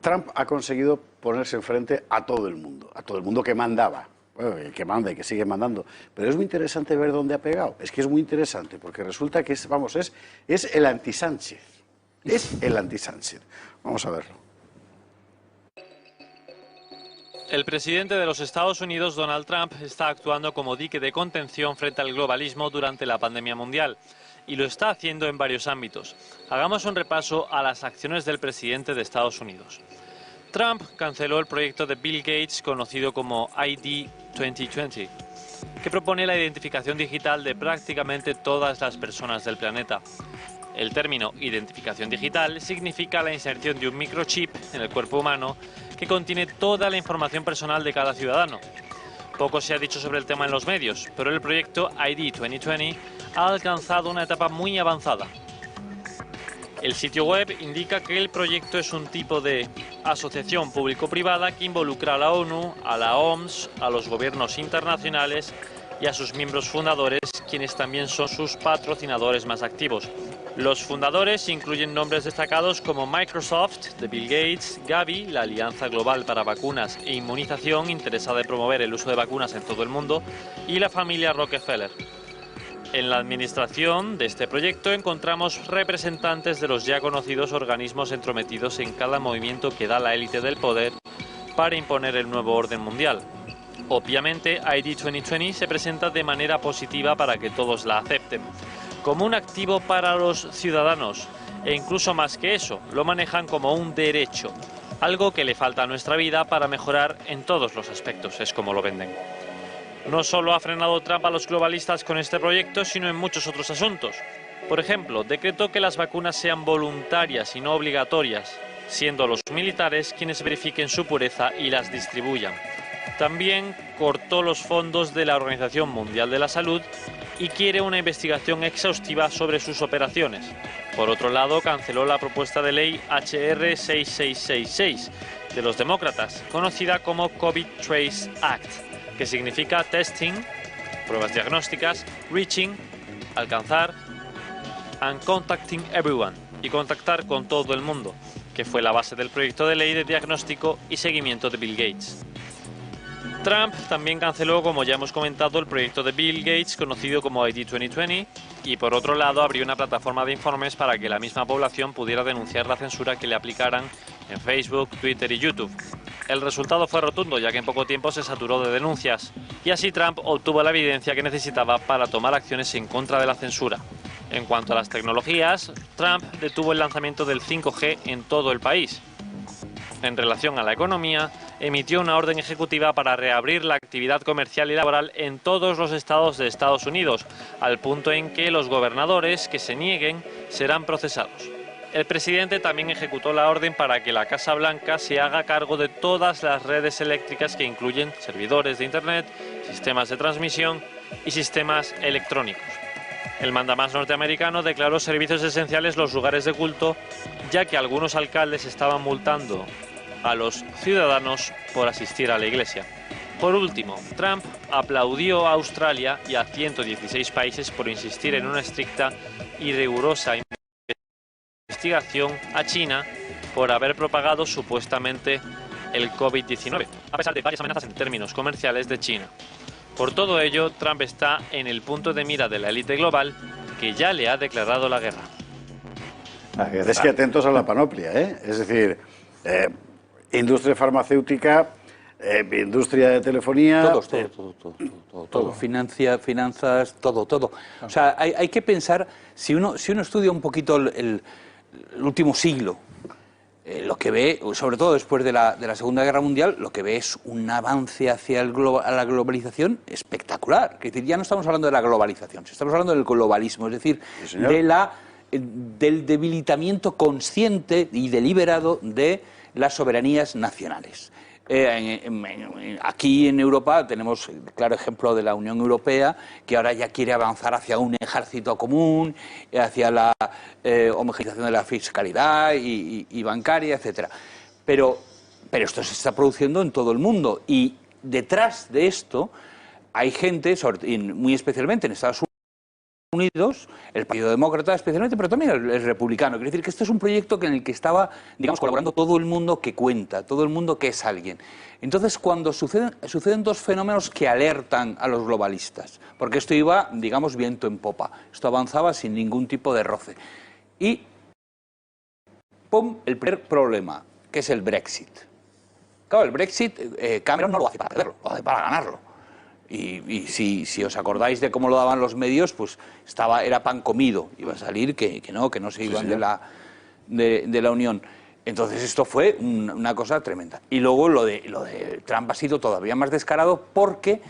Trump ha conseguido ponerse enfrente a todo el mundo que mandaba. Bueno, el que manda y que sigue mandando. Pero es muy interesante ver dónde ha pegado. Es que es muy interesante, porque resulta que es el anti-Sánchez. Es el anti-Sánchez. Vamos a verlo. El presidente de los Estados Unidos, Donald Trump, está actuando como dique de contención frente al globalismo durante la pandemia mundial. Y lo está haciendo en varios ámbitos. Hagamos un repaso a las acciones del presidente de Estados Unidos. Trump canceló el proyecto de Bill Gates conocido como ID 2020, que propone la identificación digital de prácticamente todas las personas del planeta. El término identificación digital significa la inserción de un microchip en el cuerpo humano que contiene toda la información personal de cada ciudadano. Poco se ha dicho sobre el tema en los medios, pero el proyecto ID 2020 ha alcanzado una etapa muy avanzada. El sitio web indica que el proyecto es un tipo de asociación público-privada que involucra a la ONU, a la OMS, a los gobiernos internacionales y a sus miembros fundadores, quienes también son sus patrocinadores más activos. Los fundadores incluyen nombres destacados como Microsoft, de Bill Gates, Gavi, la Alianza Global para Vacunas e Inmunización, interesada en promover el uso de vacunas en todo el mundo, y la familia Rockefeller. En la administración de este proyecto encontramos representantes de los ya conocidos organismos entrometidos en cada movimiento que da la élite del poder para imponer el nuevo orden mundial. Obviamente, ID 2020 se presenta de manera positiva para que todos la acepten, como un activo para los ciudadanos, e incluso más que eso, lo manejan como un derecho, algo que le falta a nuestra vida para mejorar en todos los aspectos, es como lo venden. No solo ha frenado Trump a los globalistas con este proyecto, sino en muchos otros asuntos. Por ejemplo, decretó que las vacunas sean voluntarias y no obligatorias, siendo los militares quienes verifiquen su pureza y las distribuyan. También cortó los fondos de la Organización Mundial de la Salud y quiere una investigación exhaustiva sobre sus operaciones. Por otro lado, canceló la propuesta de ley HR 6666 de los demócratas, conocida como COVID Trace Act, que significa testing, pruebas diagnósticas, reaching, alcanzar, and contacting everyone, y contactar con todo el mundo, que fue la base del proyecto de ley de diagnóstico y seguimiento de Bill Gates. Trump también canceló, como ya hemos comentado, el proyecto de Bill Gates conocido como ID 2020 y por otro lado abrió una plataforma de informes para que la misma población pudiera denunciar la censura que le aplicaran en Facebook, Twitter y YouTube. El resultado fue rotundo, ya que en poco tiempo se saturó de denuncias y así Trump obtuvo la evidencia que necesitaba para tomar acciones en contra de la censura. En cuanto a las tecnologías, Trump detuvo el lanzamiento del 5G en todo el país. En relación a la economía, emitió una orden ejecutiva para reabrir la actividad comercial y laboral en todos los estados de Estados Unidos, al punto en que los gobernadores que se nieguen serán procesados. El presidente también ejecutó la orden para que la Casa Blanca se haga cargo de todas las redes eléctricas que incluyen servidores de Internet, sistemas de transmisión y sistemas electrónicos. El mandamás norteamericano declaró servicios esenciales los lugares de culto, ya que algunos alcaldes estaban multando a los ciudadanos por asistir a la iglesia. Por último, Trump aplaudió a Australia y a 116 países por insistir en una estricta y rigurosa investigación a China por haber propagado supuestamente el COVID-19, a pesar de varias amenazas en términos comerciales de China. Por todo ello, Trump está en el punto de mira de la élite global que ya le ha declarado la guerra. Es que atentos a la panoplia, ¿eh? Es decir, industria farmacéutica, industria de telefonía... Todo. Finanzas, todo. O sea, hay que pensar, si uno estudia un poquito el último siglo, lo que ve, sobre todo después de la Segunda Guerra Mundial, lo que ve es un avance hacia la globalización espectacular. Es decir, ya no estamos hablando de la globalización, estamos hablando del globalismo, es decir, sí, del debilitamiento consciente y deliberado de las soberanías nacionales. Aquí en Europa tenemos el claro ejemplo de la Unión Europea, que ahora ya quiere avanzar hacia un ejército común, hacia la homogeneización de la fiscalidad y bancaria, etcétera. Pero esto se está produciendo en todo el mundo y detrás de esto hay gente, muy especialmente en Estados Unidos, Unidos, el Partido Demócrata especialmente, pero también el Republicano. Quiere decir que este es un proyecto en el que estaba, digamos, colaborando todo el mundo que cuenta, todo el mundo que es alguien. Entonces, cuando suceden dos fenómenos que alertan a los globalistas, porque esto iba, digamos, viento en popa, esto avanzaba sin ningún tipo de roce. Y, ¡pum!, el primer problema, que es el Brexit. Claro, el Brexit, Cameron no lo hace para perderlo, lo hace para ganarlo. Y si os acordáis de cómo lo daban los medios, pues era pan comido. Iba a salir que no se iban de la Unión. Entonces esto fue una cosa tremenda. Y luego lo de Trump ha sido todavía más descarado porque,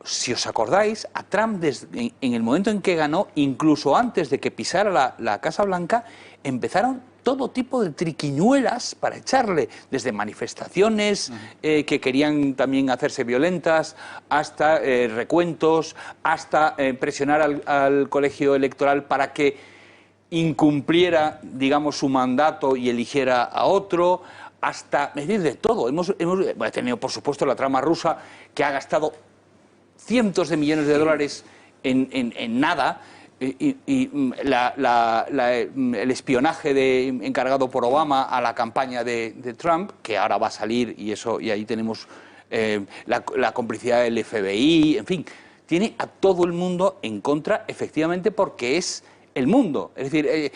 si os acordáis, a Trump en el momento en que ganó, incluso antes de que pisara la Casa Blanca, empezaron todo tipo de triquiñuelas para echarle, desde manifestaciones que querían también hacerse violentas, hasta recuentos, hasta presionar al colegio electoral para que incumpliera, digamos, su mandato y eligiera a otro, hasta, es decir, de todo. Hemos tenido, por supuesto, la trama rusa, que ha gastado cientos de millones de dólares en nada, y el espionaje encargado por Obama a la campaña de Trump, que ahora va a salir, y ahí tenemos la complicidad del FBI, en fin, tiene a todo el mundo en contra, efectivamente, porque es el mundo. Es decir,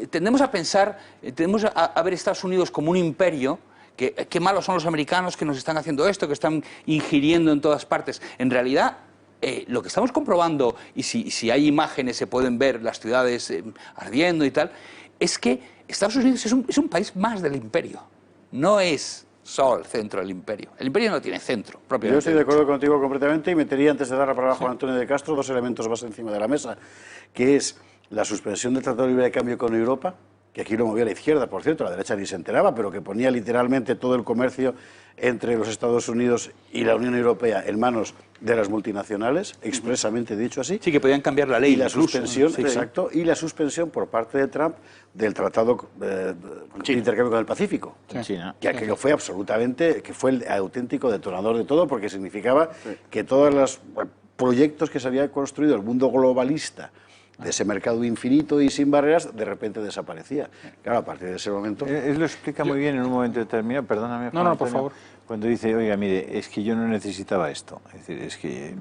tendemos a pensar, tendemos a ver Estados Unidos como un imperio. Qué malos son los americanos que nos están haciendo esto, que están ingiriendo en todas partes. En realidad, lo que estamos comprobando, y si hay imágenes se pueden ver las ciudades ardiendo y tal, es que Estados Unidos es un país más del imperio. No es solo el centro del imperio. El imperio no tiene centro, propiamente. Yo estoy de acuerdo contigo completamente y metería, antes de dar la palabra a Juan Antonio de Castro, dos elementos más encima de la mesa, que es la suspensión del Tratado de Libre de Cambio con Europa, que aquí lo movía a la izquierda, por cierto, la derecha ni se enteraba, pero que ponía literalmente todo el comercio entre los Estados Unidos y la Unión Europea en manos de las multinacionales, expresamente dicho así. Sí, que podían cambiar la ley. Y la suspensión, exacto, y la suspensión por parte de Trump del Tratado de Intercambio con el Pacífico, que fue absolutamente, que fue el auténtico detonador de todo, porque significaba que todos los proyectos que se había construido el mundo globalista, de ese mercado infinito y sin barreras, de repente desaparecía. Claro, a partir de ese momento... Él lo explica muy bien en un momento determinado, perdóname. No, por favor. Cuando dice, oiga, mire, es que yo no necesitaba esto. Es decir, es que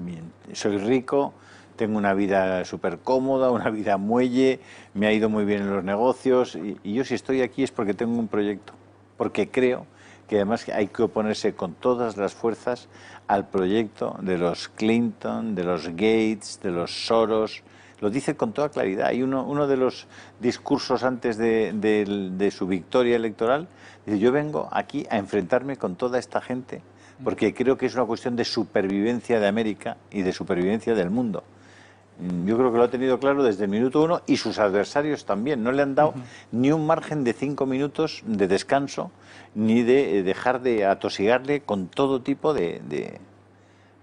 soy rico, tengo una vida súper cómoda, una vida muelle, me ha ido muy bien en los negocios, y yo si estoy aquí es porque tengo un proyecto, porque creo que además hay que oponerse con todas las fuerzas al proyecto de los Clinton, de los Gates, de los Soros. Lo dice con toda claridad. Hay uno de los discursos antes de su victoria electoral, dice, yo vengo aquí a enfrentarme con toda esta gente porque creo que es una cuestión de supervivencia de América y de supervivencia del mundo. Yo creo que lo ha tenido claro desde el minuto uno, y sus adversarios también. No le han dado ni un margen de 5 minutos de descanso, ni de dejar de atosigarle con todo tipo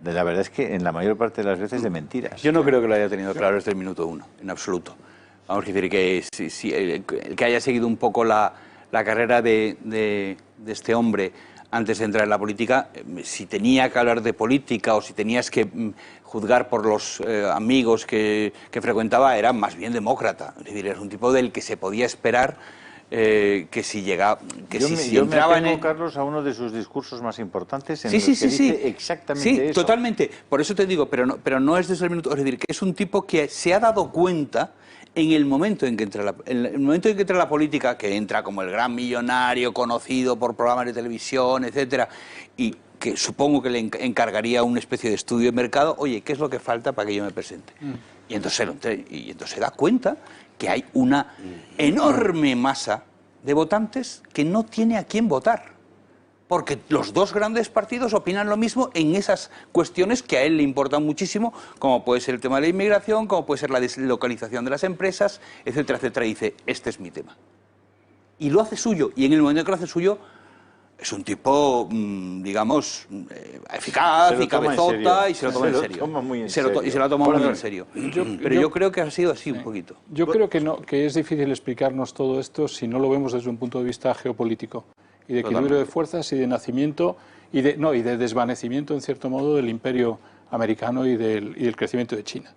la verdad es que en la mayor parte de las veces de mentiras. Yo no creo que lo haya tenido claro desde el minuto uno, en absoluto. Vamos a decir que el que haya seguido un poco la carrera de este hombre antes de entrar en la política, si tenía que hablar de política o si tenías que juzgar por los amigos que frecuentaba, era más bien demócrata. Es decir, era un tipo del que se podía esperar que si llegaba, que yo me apego, Carlos, a uno de sus discursos más importantes en los que dice exactamente eso. Totalmente. Por eso te digo, pero no es desde el minuto. Es decir, que es un tipo que se ha dado cuenta en el momento en que entra la política, que entra como el gran millonario conocido por programas de televisión, etcétera, y que supongo que le encargaría una especie de estudio de mercado. Oye, ¿qué es lo que falta para que yo me presente? Y entonces se da cuenta que hay una enorme masa de votantes que no tiene a quién votar, porque los dos grandes partidos opinan lo mismo en esas cuestiones que a él le importan muchísimo, como puede ser el tema de la inmigración, como puede ser la deslocalización de las empresas, etcétera, etcétera. Y dice, este es mi tema. Y lo hace suyo, y en el momento en que lo hace suyo, es un tipo, digamos, eficaz y cabezota, y se lo toma en serio. Y se lo ha tomado muy en serio. Pero yo creo que ha sido así un poquito. Yo creo que es difícil explicarnos todo esto si no lo vemos desde un punto de vista geopolítico y de equilibrio de fuerzas y de nacimiento y de desvanecimiento, en cierto modo, del imperio americano y del crecimiento de China.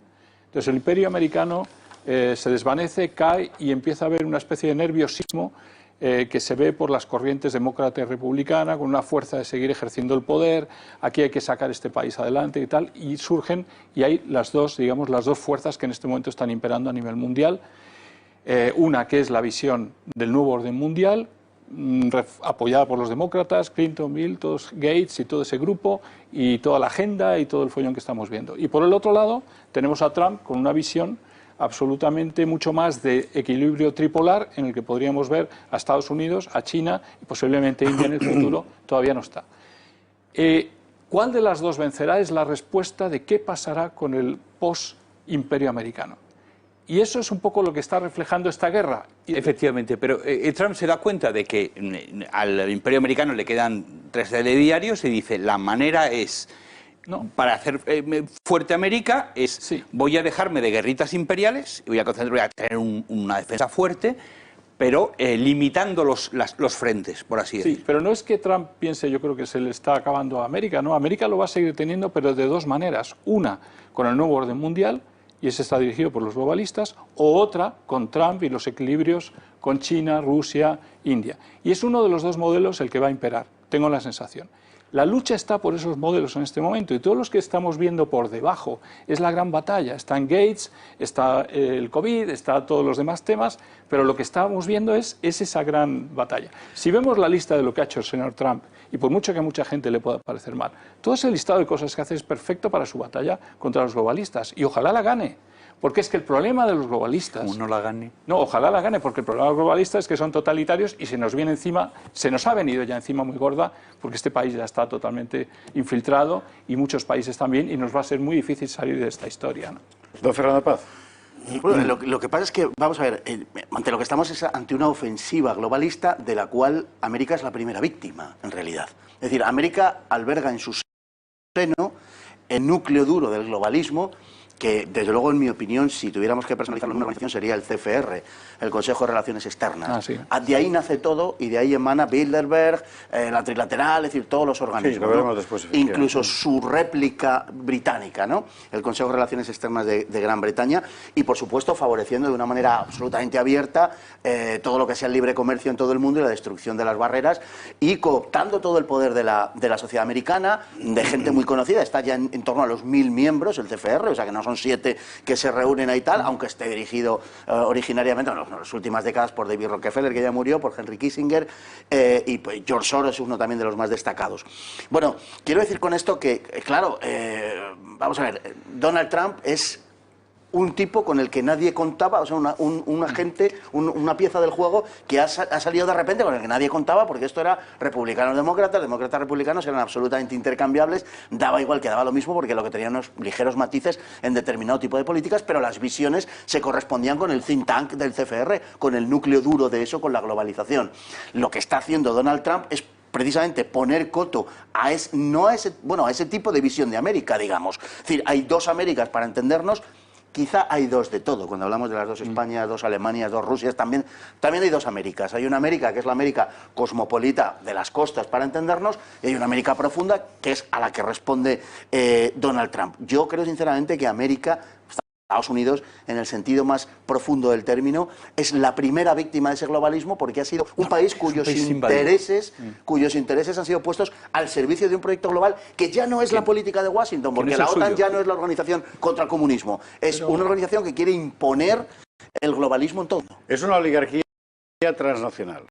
Entonces el imperio americano se desvanece, cae y empieza a haber una especie de nerviosismo que se ve por las corrientes demócrata y republicana, con una fuerza de seguir ejerciendo el poder, aquí hay que sacar este país adelante y tal, y surgen, y hay las dos, digamos, las dos fuerzas que en este momento están imperando a nivel mundial. Una que es la visión del nuevo orden mundial, apoyada por los demócratas, Clinton, Bill, todos, Gates y todo ese grupo, y toda la agenda y todo el follón que estamos viendo. Y por el otro lado tenemos a Trump con una visión absolutamente mucho más de equilibrio tripolar, en el que podríamos ver a Estados Unidos, a China y posiblemente India en el futuro. Todavía no está. ¿Cuál de las dos vencerá? Es la respuesta de qué pasará con el post-imperio americano. Y eso es un poco lo que está reflejando esta guerra. Efectivamente, pero Trump se da cuenta de que al imperio americano le quedan 3 telediarios y dice, la manera es... No. Para hacer fuerte América es, sí, voy a dejarme de guerritas imperiales, voy a tener una defensa fuerte, pero limitando los frentes, por así decirlo. Sí, pero no es que Trump piense, yo creo que se le está acabando a América, ¿no? América lo va a seguir teniendo, pero de dos maneras. Una, con el nuevo orden mundial, y ese está dirigido por los globalistas, o otra, con Trump y los equilibrios con China, Rusia, India. Y es uno de los dos modelos el que va a imperar, tengo la sensación. La lucha está por esos modelos en este momento y todos los que estamos viendo por debajo es la gran batalla. Está en Gates, está el COVID, está todos los demás temas, pero lo que estamos viendo es esa gran batalla. Si vemos la lista de lo que ha hecho el señor Trump, y por mucho que a mucha gente le pueda parecer mal, todo ese listado de cosas que hace es perfecto para su batalla contra los globalistas y ojalá la gane. Porque es que el problema de los globalistas... ¿Cómo no la gane? No, ojalá la gane, porque el problema de los globalistas es que son totalitarios y se nos viene encima, se nos ha venido ya encima muy gorda, porque este país ya está totalmente infiltrado y muchos países también, y nos va a ser muy difícil salir de esta historia, ¿no? Don Fernando Paz. Bueno, lo que pasa es que, vamos a ver, ante lo que estamos es ante una ofensiva globalista de la cual América es la primera víctima, en realidad. Es decir, América alberga en su seno el núcleo duro del globalismo, que desde luego, en mi opinión, si tuviéramos que personalizarlo en una organización, sería el CFR, el Consejo de Relaciones Externas. Sí. De ahí nace todo y de ahí emana Bilderberg, la trilateral, es decir, todos los organismos. Sí, lo veremos después, incluso su réplica británica, ¿no? El Consejo de Relaciones Externas de Gran Bretaña, y por supuesto favoreciendo de una manera absolutamente abierta todo lo que sea el libre comercio en todo el mundo y la destrucción de las barreras, y cooptando todo el poder de la sociedad americana, de gente muy conocida. Está ya en torno a los 1000 miembros el CFR, o sea que no son 7 que se reúnen ahí tal, aunque esté dirigido originariamente en las últimas décadas por David Rockefeller, que ya murió, por Henry Kissinger, y pues George Soros es uno también de los más destacados. Bueno, quiero decir con esto que, claro, vamos a ver, Donald Trump es un tipo con el que nadie contaba, o sea, un agente, una pieza del juego que ha salido de repente, con el que nadie contaba, porque esto era republicanos-demócratas, demócratas-republicanos, eran absolutamente intercambiables, daba igual, que daba lo mismo, porque lo que tenían unos ligeros matices en determinado tipo de políticas, pero las visiones se correspondían con el think tank del CFR, con el núcleo duro de eso, con la globalización. Lo que está haciendo Donald Trump es precisamente poner coto a ese tipo de visión de América, digamos. Es decir, hay dos Américas, para entendernos. Quizá hay dos de todo. Cuando hablamos de las dos Españas, dos Alemanias, dos Rusias, también hay dos Américas. Hay una América que es la América cosmopolita de las costas, para entendernos, y hay una América profunda que es a la que responde Donald Trump. Yo creo sinceramente que América, Estados Unidos, en el sentido más profundo del término, es la primera víctima de ese globalismo, porque ha sido un país cuyos intereses han sido puestos al servicio de un proyecto global que ya no es la política de Washington, porque la OTAN ya no es la organización contra el comunismo, es una organización que quiere imponer el globalismo en todo. Es una oligarquía transnacional.